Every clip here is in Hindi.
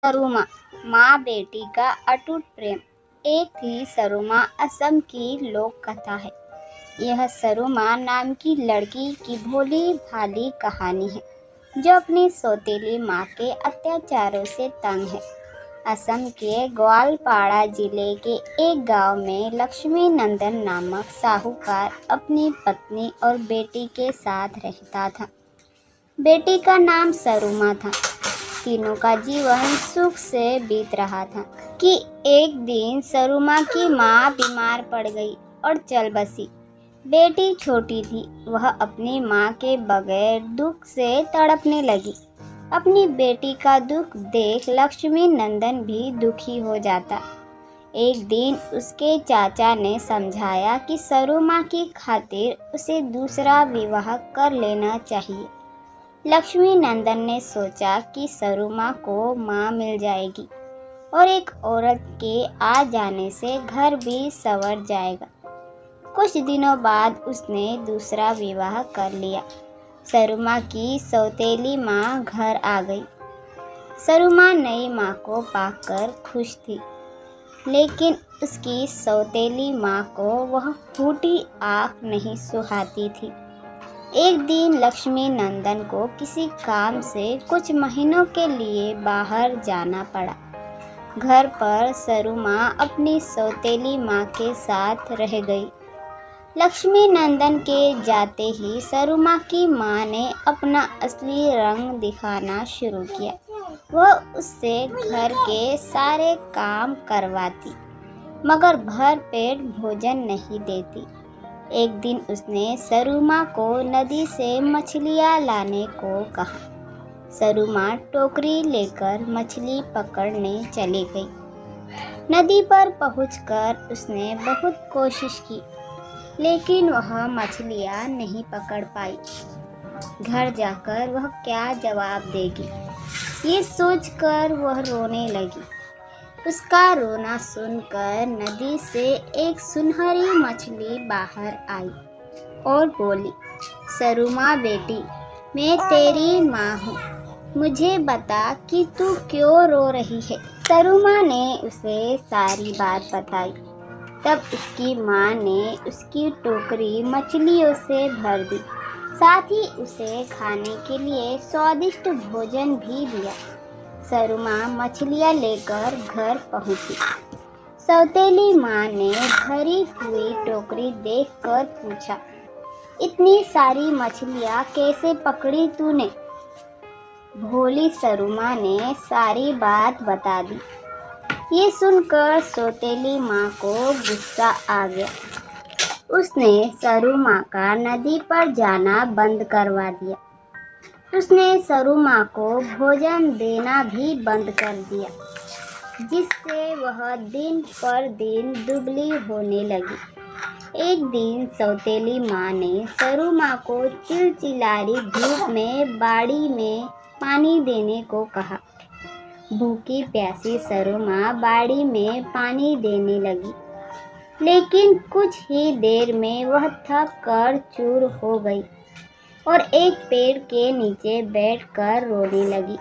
सरुमा माँ बेटी का अटूट प्रेम। एक थी सरुमा असम की लोक कथा है। यह सरुमा नाम की लड़की की भोली भाली कहानी है जो अपनी सौतेली माँ के अत्याचारों से तंग है। असम के ग्वालपाड़ा जिले के एक गांव में लक्ष्मी नंदन नामक साहूकार अपनी पत्नी और बेटी के साथ रहता था। बेटी का नाम सरुमा था। तीनों का जीवन सुख से बीत रहा था कि एक दिन सरुमा की माँ बीमार पड़ गई और चल बसी। बेटी छोटी थी, वह अपनी माँ के बगैर दुख से तड़पने लगी। अपनी बेटी का दुख देख लक्ष्मी नंदन भी दुखी हो जाता। एक दिन उसके चाचा ने समझाया कि सरुमा की खातिर उसे दूसरा विवाह कर लेना चाहिए। लक्ष्मी नंदन ने सोचा कि सरुमा को माँ मिल जाएगी और एक औरत के आ जाने से घर भी संवर जाएगा। कुछ दिनों बाद उसने दूसरा विवाह कर लिया। सरुमा की सौतेली माँ घर आ गई। सरुमा नई माँ को पाकर खुश थी, लेकिन उसकी सौतेली माँ को वह फूटी आँख नहीं सुहाती थी। एक दिन लक्ष्मी नंदन को किसी काम से कुछ महीनों के लिए बाहर जाना पड़ा। घर पर सरुमा अपनी सौतेली माँ के साथ रह गई। लक्ष्मी नंदन के जाते ही सरुमा की माँ ने अपना असली रंग दिखाना शुरू किया। वह उससे घर के सारे काम करवाती, मगर भर पेट भोजन नहीं देती। एक दिन उसने सरुमा को नदी से मछलियाँ लाने को कहा। सरुमा टोकरी लेकर मछली पकड़ने चली गई। नदी पर पहुंचकर उसने बहुत कोशिश की, लेकिन वह मछलियाँ नहीं पकड़ पाई। घर जाकर वह क्या जवाब देगी, ये सोचकर वह रोने लगी। उसका रोना सुनकर नदी से एक सुनहरी मछली बाहर आई और बोली, सरुमा बेटी, मैं तेरी माँ हूँ, मुझे बता कि तू क्यों रो रही है। सरुमा ने उसे सारी बात बताई। तब उसकी माँ ने उसकी टोकरी मछलियों से भर दी, साथ ही उसे खाने के लिए स्वादिष्ट भोजन भी दिया। सरुमा मछलियाँ लेकर घर पहुंची। सौतेली माँ ने भरी हुई टोकरी देखकर पूछा, इतनी सारी मछलियाँ कैसे पकड़ी तूने? भोली सरुमा ने सारी बात बता दी। ये सुनकर सौतेली माँ को गुस्सा आ गया। उसने सरुमा का नदी पर जाना बंद करवा दिया। उसने सरुमा को भोजन देना भी बंद कर दिया, जिससे वह दिन पर दिन दुबली होने लगी। एक दिन सौतेली माँ ने सरुमा को चिलचिलारी धूप में बाड़ी में पानी देने को कहा। भूखी प्यासी सरुमा बाड़ी में पानी देने लगी, लेकिन कुछ ही देर में वह थक कर चूर हो गई और एक पेड़ के नीचे बैठकर रोने लगी।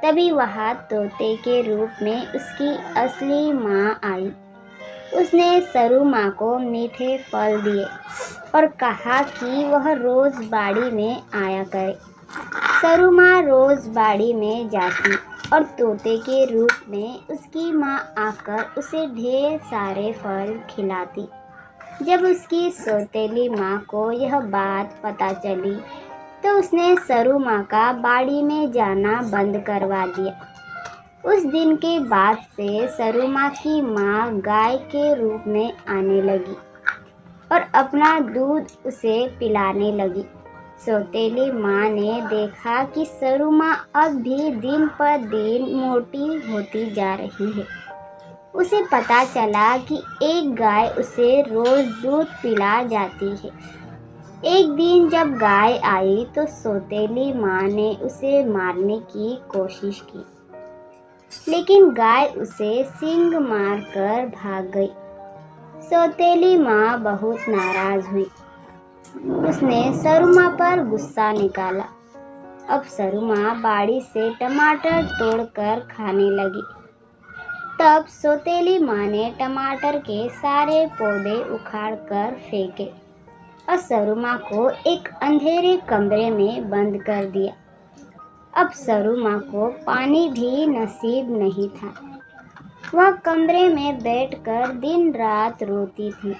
तभी वहाँ तोते के रूप में उसकी असली माँ आई। उसने सरुमा को मीठे फल दिए और कहा कि वह रोज बाड़ी में आया करे। सरुमा रोज बाड़ी में जाती और तोते के रूप में उसकी माँ आकर उसे ढेर सारे फल खिलाती। जब उसकी सौतेली माँ को यह बात पता चली तो उसने सरुमा का बाड़ी में जाना बंद करवा दिया। उस दिन के बाद से सरुमा की माँ गाय के रूप में आने लगी और अपना दूध उसे पिलाने लगी। सौतेली माँ ने देखा कि सरुमा अब भी दिन पर दिन मोटी होती जा रही है। उसे पता चला कि एक गाय उसे रोज दूध पिला जाती है। एक दिन जब गाय आई तो सौतेली माँ ने उसे मारने की कोशिश की, लेकिन गाय उसे सींग मारकर भाग गई। सौतेली माँ बहुत नाराज हुई। उसने सरुमा पर गुस्सा निकाला। अब सरू माँ बाड़ी से टमाटर तोड़कर खाने लगी। तब सौतेली माँ ने टमाटर के सारे पौधे उखाड़ कर फेंके और सरू माँ को एक अंधेरे कमरे में बंद कर दिया। अब सरू माँ को पानी भी नसीब नहीं था। वह कमरे में बैठकर दिन रात रोती थी।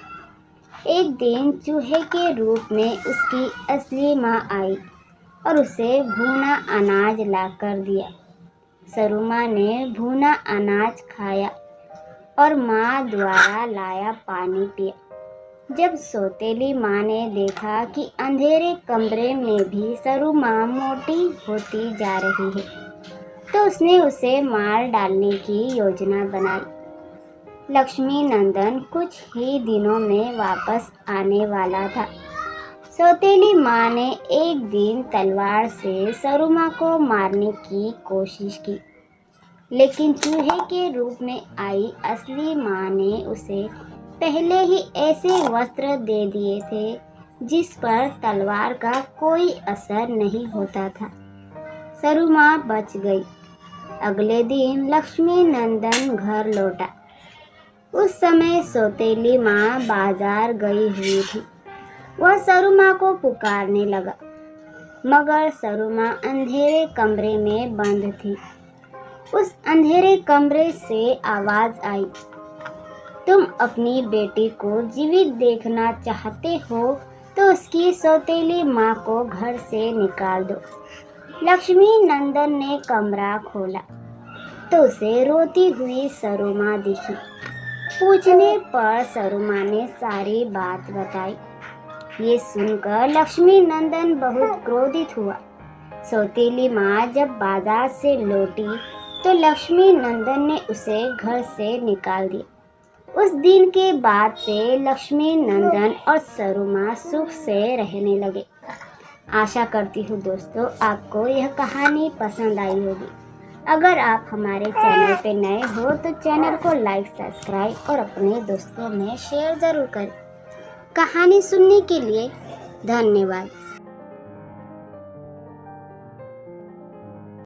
एक दिन चूहे के रूप में उसकी असली माँ आई और उसे भुना अनाज लाकर दिया। सरू माँ ने भुना अनाज खाया और माँ द्वारा लाया पानी पिया। जब सौतेली माँ ने देखा कि अंधेरे कमरे में भी सरू माँ मोटी होती जा रही है, तो उसने उसे मार डालने की योजना बनाई। लक्ष्मी नंदन कुछ ही दिनों में वापस आने वाला था। सौतेली माँ ने एक दिन तलवार से सरू माँ को मारने की कोशिश की, लेकिन चूहे के रूप में आई असली माँ ने उसे पहले ही ऐसे वस्त्र दे दिए थे जिस पर तलवार का कोई असर नहीं होता था। सरू माँ बच गई। अगले दिन लक्ष्मी नंदन घर लौटा। उस समय सौतेली माँ बाजार गई हुई थी। वह सरू माँ को पुकारने लगा, मगर सरू माँ अंधेरे कमरे में बंद थी। उस अंधेरे कमरे से आवाज आई, तुम अपनी बेटी को जीवित देखना चाहते हो तो उसकी सौतेली माँ को घर से निकाल दो। लक्ष्मी नंदन ने कमरा खोला तो उसे रोती हुई सरू माँ दिखी। पूछने पर सरू माँ ने सारी बात बताई। ये सुनकर लक्ष्मी नंदन बहुत क्रोधित हुआ। सौतेली माँ जब बाजार से लौटी तो लक्ष्मी नंदन ने उसे घर से निकाल दिया। उस दिन के बाद से लक्ष्मी नंदन और सरू माँ सुख से रहने लगे। आशा करती हूँ दोस्तों आपको यह कहानी पसंद आई होगी। अगर आप हमारे चैनल पे नए हो तो चैनल को लाइक, सब्सक्राइब और अपने दोस्तों में शेयर ज़रूर करें। कहानी सुनने के लिए धन्यवाद।